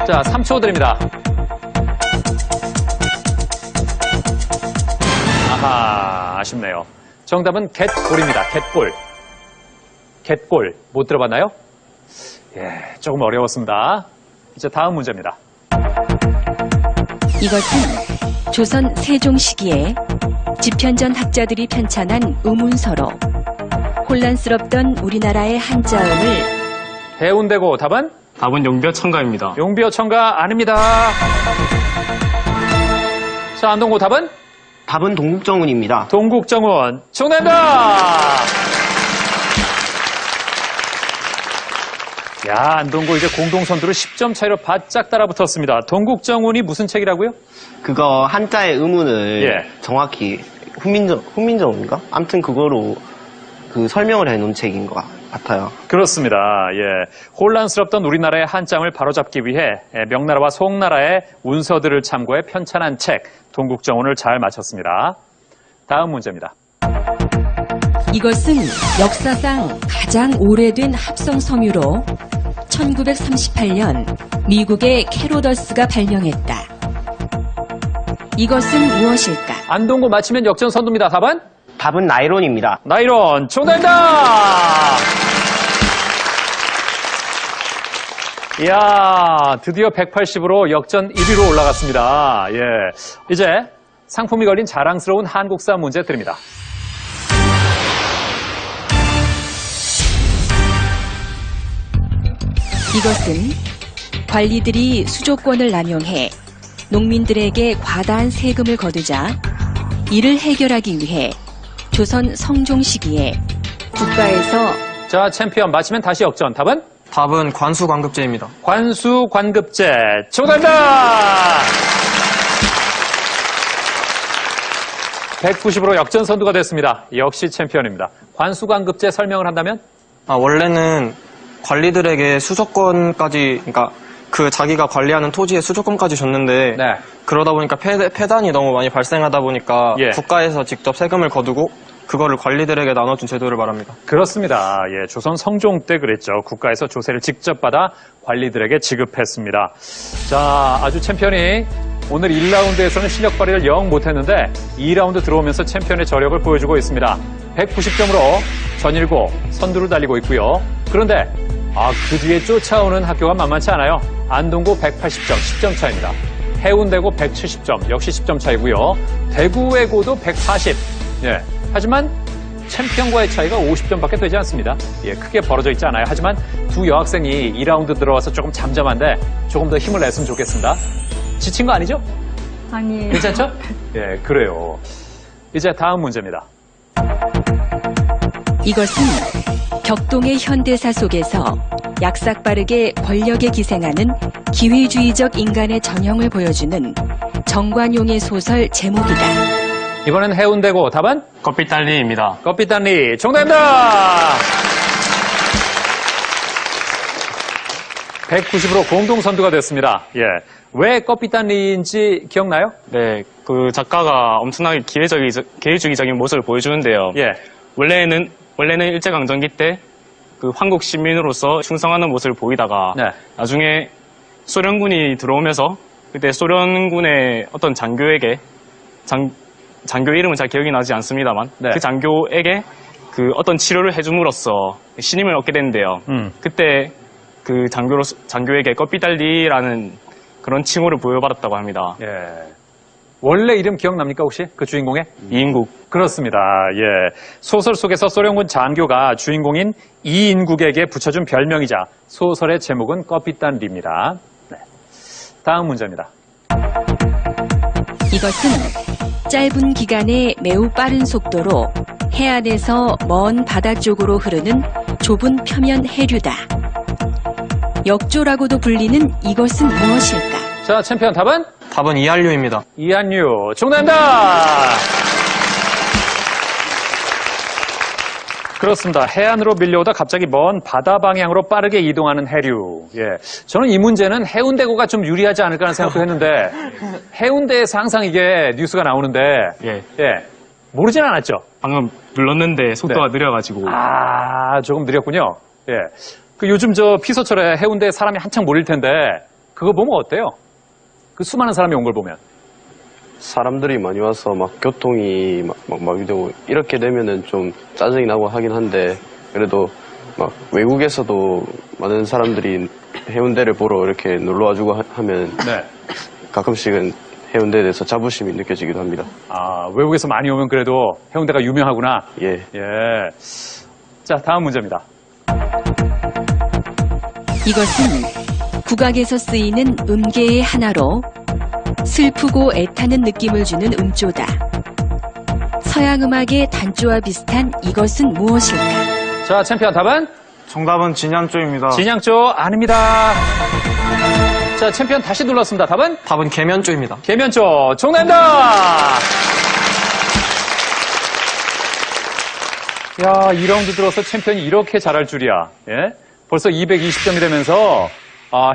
자, 3초 드립니다. 아하, 아쉽네요. 정답은 갯골입니다. 갯골. 갯골. 못 들어봤나요? 예, 조금 어려웠습니다. 이제 다음 문제입니다. 이것은 조선 세종 시기에 집현전 학자들이 편찬한 의문서로 혼란스럽던 우리나라의 한자음을 해운대고 답은? 답은 용비어천가입니다. 용비어천가 아닙니다. 자, 안동고 답은? 답은 동국정운입니다. 동국정운. 정답입니다. 야, 안동고 이제 공동선두로 10점 차이로 바짝 따라붙었습니다. 동국정운이 무슨 책이라고요? 그거 한자의 의문을 예. 정확히 훈민정음인가? 아무튼 그거로 그 설명을 해놓은 책인 것 같아요. 그렇습니다. 예. 혼란스럽던 우리나라의 한자음을 바로잡기 위해 명나라와 송나라의 운서들을 참고해 편찬한 책 동국정운을 잘 마쳤습니다. 다음 문제입니다. 이것은 역사상 가장 오래된 합성 섬유로 1938년 미국의 캐로더스가 발명했다. 이것은 무엇일까? 안동고 맞히면 역전 선두입니다. 답은? 답은 나이론입니다. 나이론. 정답입니다. 이야, 드디어 180으로 역전 1위로 올라갔습니다. 예. 이제 상품이 걸린 자랑스러운 한국사 문제 드립니다. 이것은 관리들이 수조권을 남용해 농민들에게 과다한 세금을 거두자 이를 해결하기 위해 조선 성종 시기에 국가에서 자, 챔피언 맞히면 다시 역전. 답은? 답은 관수관급제입니다. 관수관급제. 정답입니다. 190으로 역전선두가 됐습니다. 역시 챔피언입니다. 관수관급제 설명을 한다면? 원래는 관리들에게 수조권까지, 그러니까 그 자기가 관리하는 토지의 수조권까지 줬는데 네. 그러다 보니까 폐단이 너무 많이 발생하다 보니까 예. 국가에서 직접 세금을 거두고 그거를 관리들에게 나눠준 제도를 말합니다. 그렇습니다. 예, 조선 성종 때 그랬죠. 국가에서 조세를 직접 받아 관리들에게 지급했습니다. 자, 아주 챔피언이 오늘 1라운드에서는 실력 발휘를 영 못했는데 2라운드 들어오면서 챔피언의 저력을 보여주고 있습니다. 190점으로 전일고 선두를 달리고 있고요. 그런데 그 뒤에 쫓아오는 학교가 만만치 않아요. 안동고 180점, 10점 차입니다. 해운대고 170점, 역시 10점 차이고요. 대구외고도 140. 예. 하지만 챔피언과의 차이가 50점밖에 되지 않습니다. 예, 크게 벌어져 있지 않아요. 하지만 두 여학생이 2라운드 들어와서 조금 잠잠한데 조금 더 힘을 냈으면 좋겠습니다. 지친 거 아니죠? 아니에요. 괜찮죠? 예, 그래요. 이제 다음 문제입니다. 이것은 격동의 현대사 속에서 약삭빠르게 권력에 기생하는 기회주의적 인간의 전형을 보여주는 정관용의 소설 제목이다. 이번엔 해운대고 답은? 커피딸리입니다. 커피딸리 정답입니다. 190으로 공동선두가 됐습니다. 예. 왜 커피딸리인지 기억나요? 네, 그 작가가 엄청나게 기회주의적인 모습을 보여주는데요. 예. 원래는 일제강점기 때 그 한국 시민으로서 충성하는 모습을 보이다가 네. 나중에 소련군이 들어오면서 그때 소련군의 어떤 장교에게 장교 이름은 잘 기억이 나지 않습니다만 네. 그 장교에게 그 어떤 치료를 해줌으로써 신임을 얻게 되는데요. 그때 그 장교에게 꺼삐달리라는 그런 칭호를 부여받았다고 합니다. 예. 원래 이름 기억납니까 혹시? 그 주인공의? 이인국. 그렇습니다. 예. 소설 속에서 소련군 장교가 주인공인 이인국에게 붙여준 별명이자 소설의 제목은 꺼삐딴리입니다. 네. 다음 문제입니다. 이것은 짧은 기간에 매우 빠른 속도로 해안에서 먼 바다 쪽으로 흐르는 좁은 표면 해류다. 역조라고도 불리는 이것은 무엇일까? 자, 챔피언 답은? 답은 이한류입니다. 이한류. 정답입니다. 그렇습니다. 해안으로 밀려오다 갑자기 먼 바다 방향으로 빠르게 이동하는 해류. 예. 저는 이 문제는 해운대고가 좀 유리하지 않을까 하는 생각도 했는데 해운대에서 항상 이게 뉴스가 나오는데 예. 모르진 않았죠. 방금 눌렀는데 속도가 네. 느려가지고. 조금 느렸군요. 예. 그 요즘 저 피서철에 해운대에 사람이 한창 몰릴 텐데 그거 보면 어때요? 그 수많은 사람이 온 걸 보면. 사람들이 많이 와서 막 교통이 막 되고 이렇게 되면은 좀 짜증이 나고 하긴 한데 그래도 막 외국에서도 많은 사람들이 해운대를 보러 이렇게 놀러 와주고 하면 네. 가끔씩은 해운대에 대해서 자부심이 느껴지기도 합니다. 외국에서 많이 오면 그래도 해운대가 유명하구나. 예. 예. 자, 다음 문제입니다. 이것은 국악에서 쓰이는 음계의 하나로 슬프고 애타는 느낌을 주는 음조다. 서양 음악의 단조와 비슷한 이것은 무엇일까? 자, 챔피언 답은? 정답은 진양조입니다. 진양조 아닙니다. 자, 챔피언 다시 눌렀습니다. 답은? 답은 계면조입니다. 계면조 정답입니다. 야, 2라운드 들어서 챔피언이 이렇게 잘할 줄이야. 예? 벌써 220점이 되면서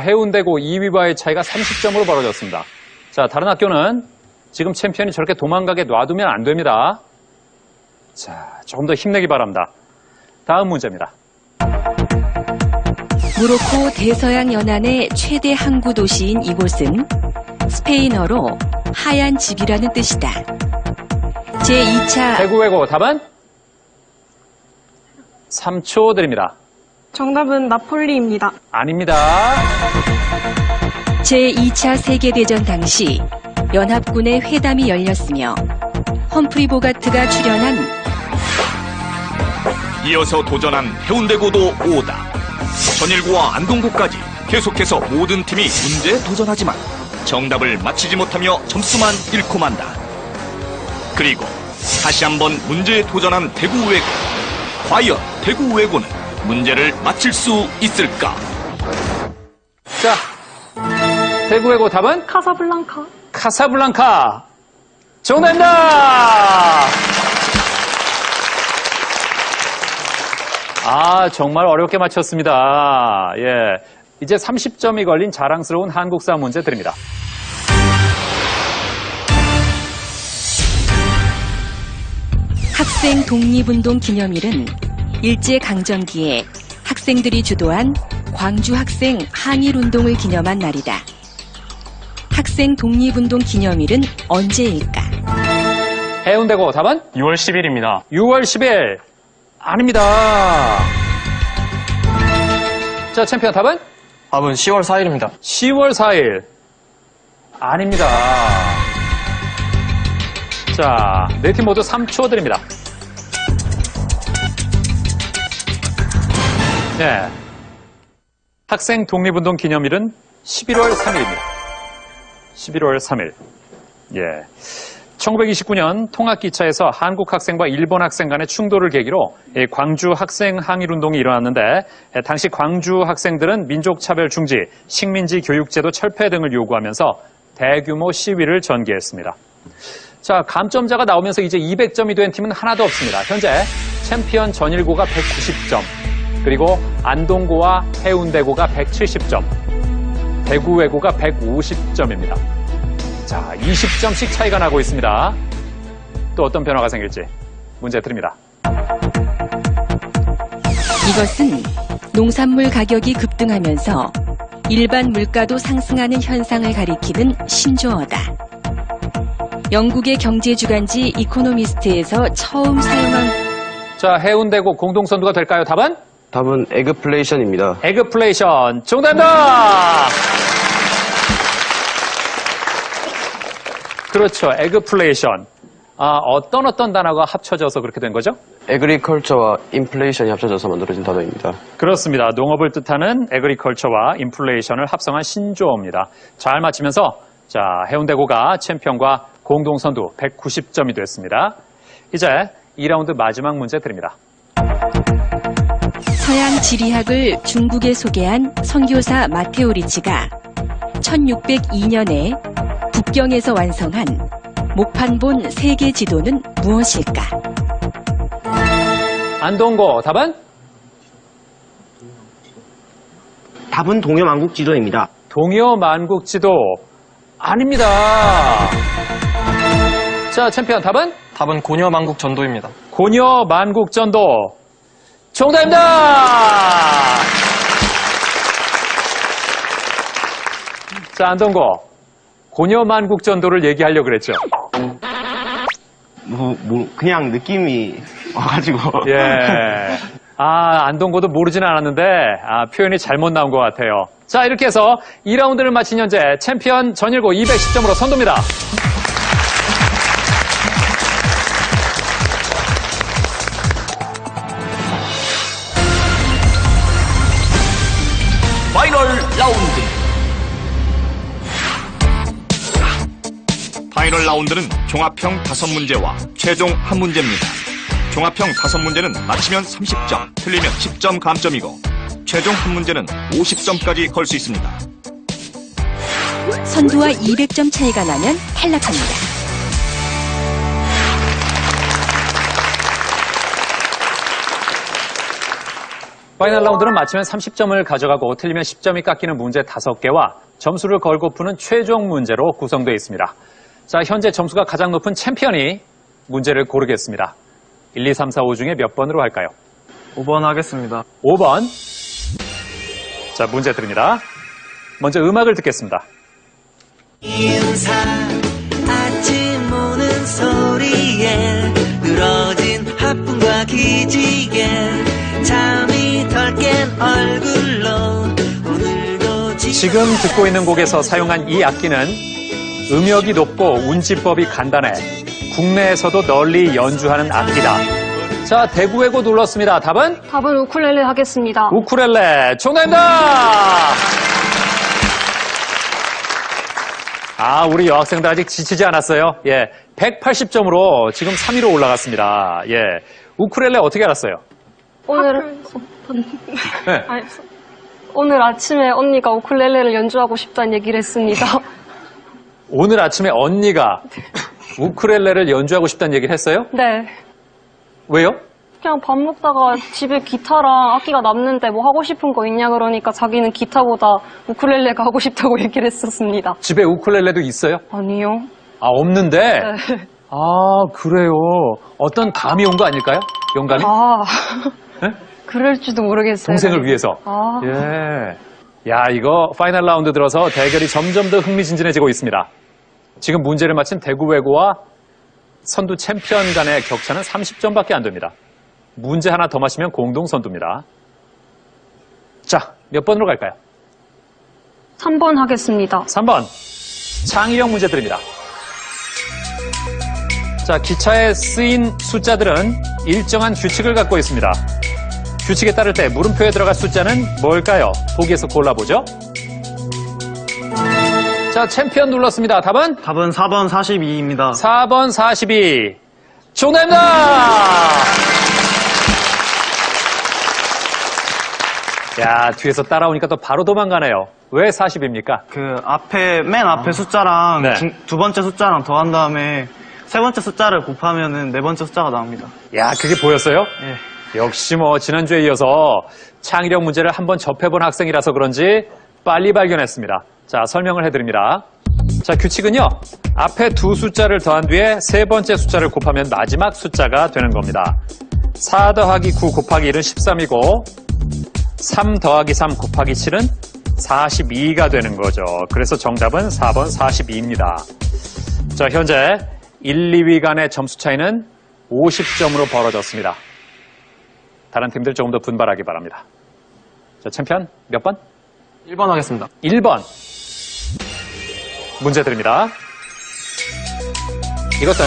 해운대고 2위와의 차이가 30점으로 벌어졌습니다. 자, 다른 학교는 지금 챔피언이 저렇게 도망가게 놔두면 안 됩니다. 자, 조금 더 힘내기 바랍니다. 다음 문제입니다. 모로코 대서양 연안의 최대 항구 도시인 이곳은 스페인어로 하얀 집이라는 뜻이다. 제2차 대구외고 답은? 3초 드립니다. 정답은 나폴리입니다. 아닙니다. 제2차 세계대전 당시 연합군의 회담이 열렸으며 험프리 보가트가 출연한 이어서 도전한 해운대고도 5다. 전일고와 안동고까지 계속해서 모든 팀이 문제에 도전하지만 정답을 맞히지 못하며 점수만 잃고 만다. 그리고 다시 한번 문제에 도전한 대구외고. 과연 대구외고는 문제를 맞힐 수 있을까? 자, 대구외고 답은? 카사블랑카. 카사블랑카. 정답입니다! 아, 정말 어렵게 맞췄습니다. 예. 이제 30점이 걸린 자랑스러운 한국사 문제 드립니다. 학생 독립운동 기념일은 일제강점기에 학생들이 주도한 광주 학생 항일운동을 기념한 날이다. 학생 독립운동 기념일은 언제일까? 해운대고 답은? 6월 10일입니다. 6월 10일. 아닙니다. 자, 챔피언 답은? 답은 10월 4일입니다. 10월 4일. 아닙니다. 자, 네 팀 모두 3초 드립니다. 네. 학생 독립운동 기념일은 11월 3일입니다. 11월 3일. 예. 1929년 통학기차에서 한국 학생과 일본 학생 간의 충돌을 계기로 광주 학생 항일운동이 일어났는데 당시 광주 학생들은 민족차별 중지, 식민지 교육제도 철폐 등을 요구하면서 대규모 시위를 전개했습니다. 자, 감점자가 나오면서 이제 200점이 된 팀은 하나도 없습니다. 현재 챔피언 전일고가 190점, 그리고 안동고와 해운대고가 170점, 대구외고가 150점입니다. 자, 20점씩 차이가 나고 있습니다. 또 어떤 변화가 생길지 문제 드립니다. 이것은 농산물 가격이 급등하면서 일반 물가도 상승하는 현상을 가리키는 신조어다. 영국의 경제주간지 이코노미스트에서 처음 사용한 자, 해운대고 공동선두가 될까요? 답은? 답은 에그플레이션입니다. 에그플레이션. 정답입니다! 그렇죠. 에그플레이션. 아, 어떤 단어가 합쳐져서 그렇게 된 거죠? 에그리컬처와 인플레이션이 합쳐져서 만들어진 단어입니다. 그렇습니다. 농업을 뜻하는 에그리컬처와 인플레이션을 합성한 신조어입니다. 잘 맞히면서 자, 해운대고가 챔피언과 공동선두 190점이 됐습니다. 이제 2라운드 마지막 문제 드립니다. 서양 지리학을 중국에 소개한 선교사 마테오 리치가 1602년에 북경에서 완성한 목판본 세계 지도는 무엇일까? 안동고 답은? 답은 동여만국지도입니다. 동여만국지도 아닙니다. 자, 챔피언 답은? 답은 고려만국전도입니다. 고려만국전도 정답입니다. 자, 안동고 고려만국전도를 얘기하려고 그랬죠. 그냥 느낌이 와가지고. 예. 아, 안동고도 모르진 않았는데, 표현이 잘못 나온 것 같아요. 자, 이렇게 해서 2라운드를 마친 현재 챔피언 전일고 210점으로 선두입니다. 파이널 라운드. 파이널 라운드는 종합형 5문제와 최종 1문제입니다. 종합형 5문제는 맞히면 30점, 틀리면 10점 감점이고 최종 1문제는 50점까지 걸 수 있습니다. 선두와 200점 차이가 나면 탈락합니다. 파이널 라운드는 맞히면 30점을 가져가고 틀리면 10점이 깎이는 문제 5개와 점수를 걸고 푸는 최종 문제로 구성되어 있습니다. 자, 현재 점수가 가장 높은 챔피언이 문제를 고르겠습니다. 1, 2, 3, 4, 5 중에 몇 번으로 할까요? 5번 하겠습니다. 5번. 자, 문제 드립니다. 먼저 음악을 듣겠습니다. 인사 아침 오는 소리에 늘어진 하품과 기지개 잠이 덜 깬 얼굴로 오늘도 지금 듣고 있는 곡에서 사용한 이 악기는 음역이 높고 운지법이 간단해 국내에서도 널리 연주하는 악기다. 자, 대구외고 눌렀습니다. 답은? 답은 우쿨렐레 하겠습니다. 우쿨렐레 정답입니다. 아, 우리 여학생들 아직 지치지 않았어요. 예, 180점으로 지금 3위로 올라갔습니다. 예, 우쿨렐레 어떻게 알았어요? 네. 오늘 아침에 언니가 우쿨렐레를 연주하고 싶다는 얘기를 했습니다. 오늘 아침에 언니가 우쿨렐레를 연주하고 싶다는 얘기를 했어요? 네. 왜요? 그냥 밥 먹다가 집에 기타랑 악기가 남는데 뭐 하고 싶은 거 있냐 그러니까 자기는 기타보다 우쿨렐레가 하고 싶다고 얘기를 했었습니다. 집에 우쿨렐레도 있어요? 아니요. 아, 없는데? 네. 아, 그래요. 어떤 감이 온 거 아닐까요? 영감이? 아, 네? 그럴지도 모르겠어요. 동생을 위해서. 아. 예. 야, 이거 파이널 라운드 들어서 대결이 점점 더 흥미진진해지고 있습니다. 지금 문제를 맞힌 대구외고와 선두 챔피언 간의 격차는 30점밖에 안 됩니다. 문제 하나 더 맞히면 공동 선두입니다. 자, 몇 번으로 갈까요? 3번 하겠습니다. 3번. 창의력 문제 드립니다. 자, 기차에 쓰인 숫자들은 일정한 규칙을 갖고 있습니다. 규칙에 따를 때 물음표에 들어갈 숫자는 뭘까요? 보기에서 골라보죠. 자, 챔피언 눌렀습니다. 답은? 답은 4번 42입니다. 4번 42. 정답입니다! 야, 뒤에서 따라오니까 또 바로 도망가네요. 왜 40입니까? 맨 앞에 숫자랑 네. 두 번째 숫자랑 더한 다음에 세 번째 숫자를 곱하면은 네 번째 숫자가 나옵니다. 야, 그게 보였어요? 예. 역시 뭐 지난주에 이어서 창의력 문제를 한번 접해본 학생이라서 그런지 빨리 발견했습니다. 자, 설명을 해드립니다. 자, 규칙은요. 앞에 두 숫자를 더한 뒤에 세 번째 숫자를 곱하면 마지막 숫자가 되는 겁니다. 4 더하기 9 곱하기 1은 13이고 3 더하기 3 곱하기 7은 42가 되는 거죠. 그래서 정답은 4번 42입니다. 자, 현재 1, 2위 간의 점수 차이는 50점으로 벌어졌습니다. 다른 팀들 조금 더 분발하기 바랍니다. 자, 챔피언 몇 번? 1번 하겠습니다. 1번. 문제 드립니다. 이것은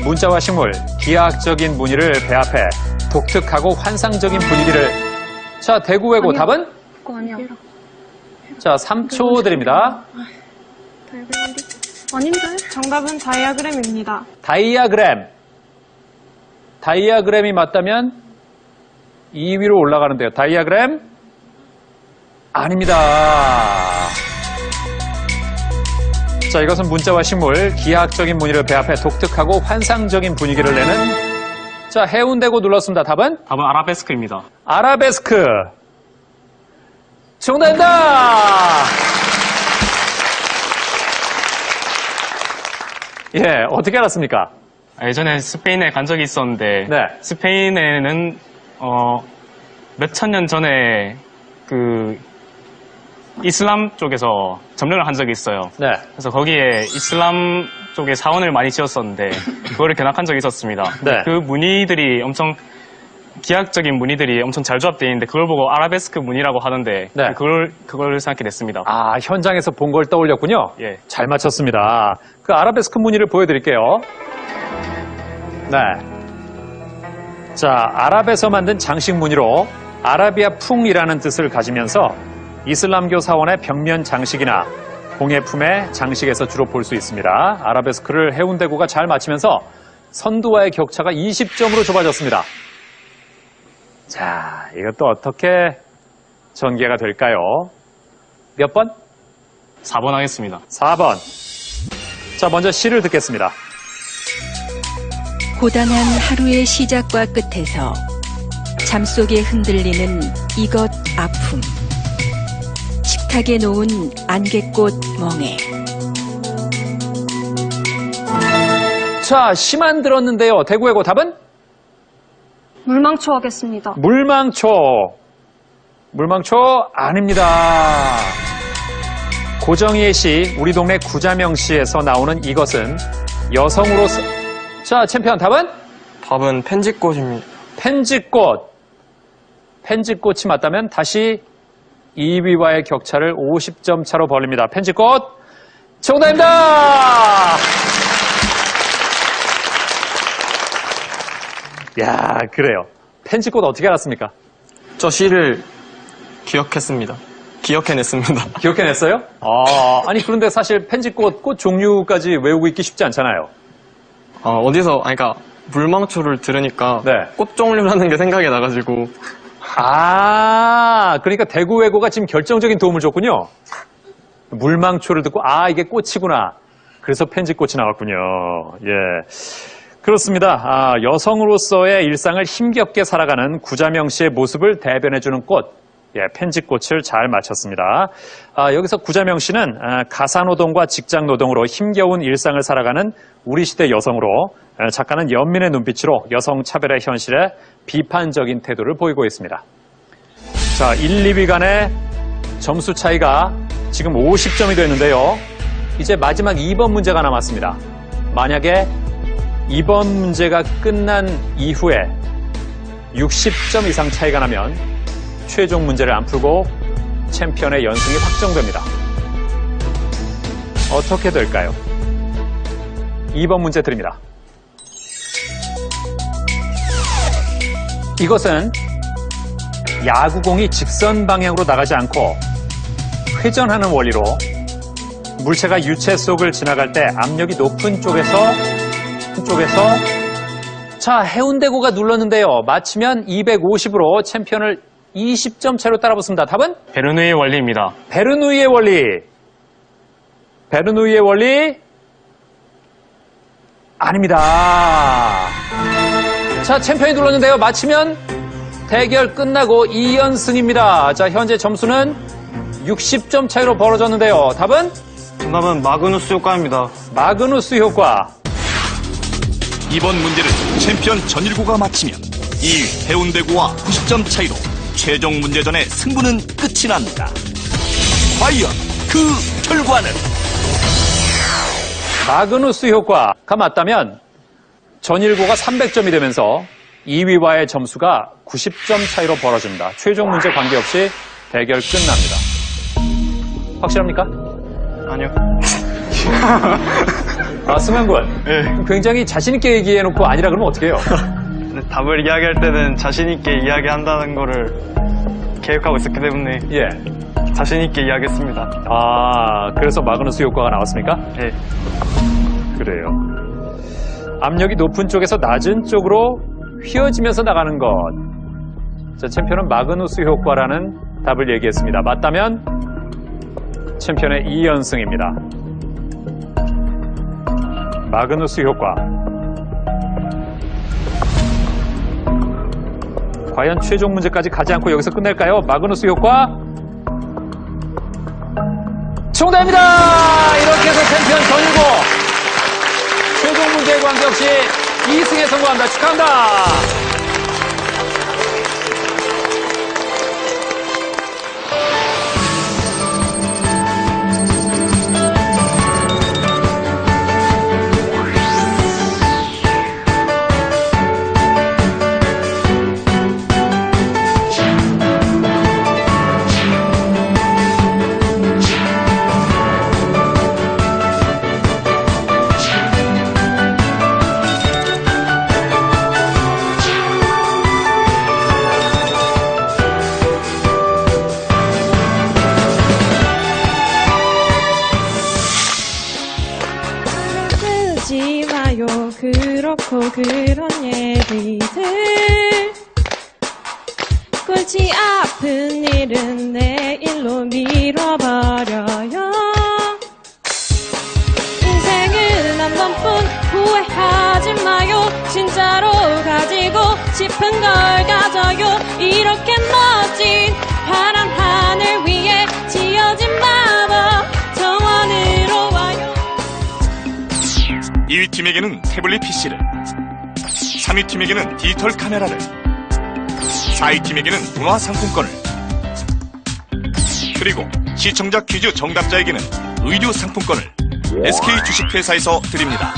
문자와 식물, 기하학적인 무늬를 배합해 독특하고 환상적인 분위기를. 자, 대구외고 답은? 그거 아니야. 자, 3초 드립니다. 아닌데? 정답은 다이아그램입니다. 다이아그램. 다이아그램이 맞다면 2위로 올라가는데요. 다이아그램? 아닙니다. 자, 이것은 문자와 식물, 기하학적인 무늬를 배합해 독특하고 환상적인 분위기를 내는. 자, 해운대고 눌렀습니다. 답은? 답은 아라베스크입니다. 아라베스크. 정답입니다! 예, 어떻게 알았습니까? 예전에 스페인에 간 적이 있었는데 네. 스페인에는 몇천 년 전에 그 이슬람 쪽에서 점령을 한 적이 있어요. 네. 그래서 거기에 이슬람 쪽에 사원을 많이 지었었는데 그거를 견학한 적이 있었습니다. 네. 그 무늬들이 엄청 기하학적인 무늬들이 엄청 잘 조합되어 있는데 그걸 보고 아라베스크 무늬라고 하는데 네. 그걸 생각하게 됐습니다. 아, 현장에서 본 걸 떠올렸군요. 예. 잘 맞췄습니다. 그 아라베스크 무늬를 보여드릴게요. 네. 자, 아랍에서 만든 장식 무늬로 아라비아 풍이라는 뜻을 가지면서 이슬람교 사원의 벽면 장식이나 공예품의 장식에서 주로 볼 수 있습니다. 아라베스크를 해운대구가 잘 맞히면서 선두와의 격차가 20점으로 좁아졌습니다. 자, 이것도 어떻게 전개가 될까요? 몇 번? 4번 하겠습니다. 4번. 자, 먼저 시를 듣겠습니다. 고단한 하루의 시작과 끝에서 잠속에 흔들리는 이것 아픔. 식탁에 놓은 안개꽃 멍에. 자, 시만 들었는데요. 대구외고 답은? 물망초 하겠습니다. 물망초. 물망초 아닙니다. 고정희의 시, 우리 동네 구자명시에서 나오는 이것은 여성으로서. 자, 챔피언 답은? 답은 펜지꽃입니다. 펜지꽃. 펜지꽃이 맞다면 다시 2위와의 격차를 50점 차로 벌립니다. 펜지꽃 정답입니다. 야, 그래요. 펜지꽃 어떻게 알았습니까? 저 시를 기억했습니다. 기억해냈습니다. 기억해냈어요? 아니 그런데 사실 펜지꽃 꽃 종류까지 외우고 있기 쉽지 않잖아요. 그러니까 물망초를 들으니까 네. 꽃 종류라는 게 생각이 나가지고. 그러니까 대구외고가 지금 결정적인 도움을 줬군요. 물망초를 듣고 이게 꽃이구나. 그래서 편집꽃이 나왔군요. 예. 그렇습니다. 여성으로서의 일상을 힘겹게 살아가는 구자명 씨의 모습을 대변해주는 꽃. 예, 편집꽃을 잘 맞췄습니다. 여기서 구자명 씨는 가사노동과 직장노동으로 힘겨운 일상을 살아가는 우리 시대 여성으로 작가는 연민의 눈빛으로 여성 차별의 현실에 비판적인 태도를 보이고 있습니다. 자, 1, 2위 간의 점수 차이가 지금 50점이 됐는데요. 이제 마지막 2번 문제가 남았습니다. 만약에 2번 문제가 끝난 이후에 60점 이상 차이가 나면 최종 문제를 안 풀고 챔피언의 연승이 확정됩니다. 어떻게 될까요? 2번 문제 드립니다. 이것은 야구공이 직선 방향으로 나가지 않고 회전하는 원리로 물체가 유체 속을 지나갈 때 압력이 높은 쪽에서 자, 해운대구가 눌렀는데요. 맞히면 250으로 챔피언을 20점 차로 따라붙습니다. 답은? 베르누이의 원리입니다. 베르누이의 원리. 베르누이의 원리 아닙니다. 자, 챔피언이 눌렀는데요. 맞히면 대결 끝나고 2연승입니다. 자, 현재 점수는 60점 차이로 벌어졌는데요. 답은? 정답은 마그누스 효과입니다. 마그누스 효과. 이번 문제를 챔피언 전일구가 마치면 2위 해운대구와 90점 차이로 최종 문제전의 승부는 끝이 납니다. 과연 그 결과는? 마그누스 효과가 맞다면 전일구가 300점이 되면서 2위와의 점수가 90점 차이로 벌어집니다. 최종 문제 관계없이 대결 끝납니다. 확실합니까? 아니요. 승환군. 네. 굉장히 자신있게 얘기해놓고 아니라 그러면 어떡해요? 답을 이야기할 때는 자신있게 이야기한다는 거를 계획하고 있었기 때문에 예. 자신있게 이야기했습니다. 그래서 마그누스 효과가 나왔습니까? 네. 그래요. 압력이 높은 쪽에서 낮은 쪽으로 휘어지면서 나가는 것. 자, 챔피언은 마그누스 효과라는 답을 얘기했습니다. 맞다면 챔피언의 2연승입니다. 마그누스 효과. 과연 최종 문제까지 가지 않고 여기서 끝낼까요? 마그누스 효과. 정답입니다! 이렇게 해서 챔피언 전일구 최종 문제에 관계없이 2승에 성공합니다. 축하합니다. 쓰지 마요 그렇고 그런 얘기들 골치 아픈 일은 내일로 미뤄버려요 인생은 한 번뿐 후회하지 마요 진짜로 가지고 싶은 걸 가져요 이렇게 멋진 파란 하늘 위에 지어진 마법 정원으로 와요 2위 팀에게는 태블릿 PC를, 3위 팀에게는 디지털 카메라를, 4위 팀에게는 문화 상품권을, 그리고 시청자 퀴즈 정답자에게는 의류 상품권을 SK 주식회사에서 드립니다.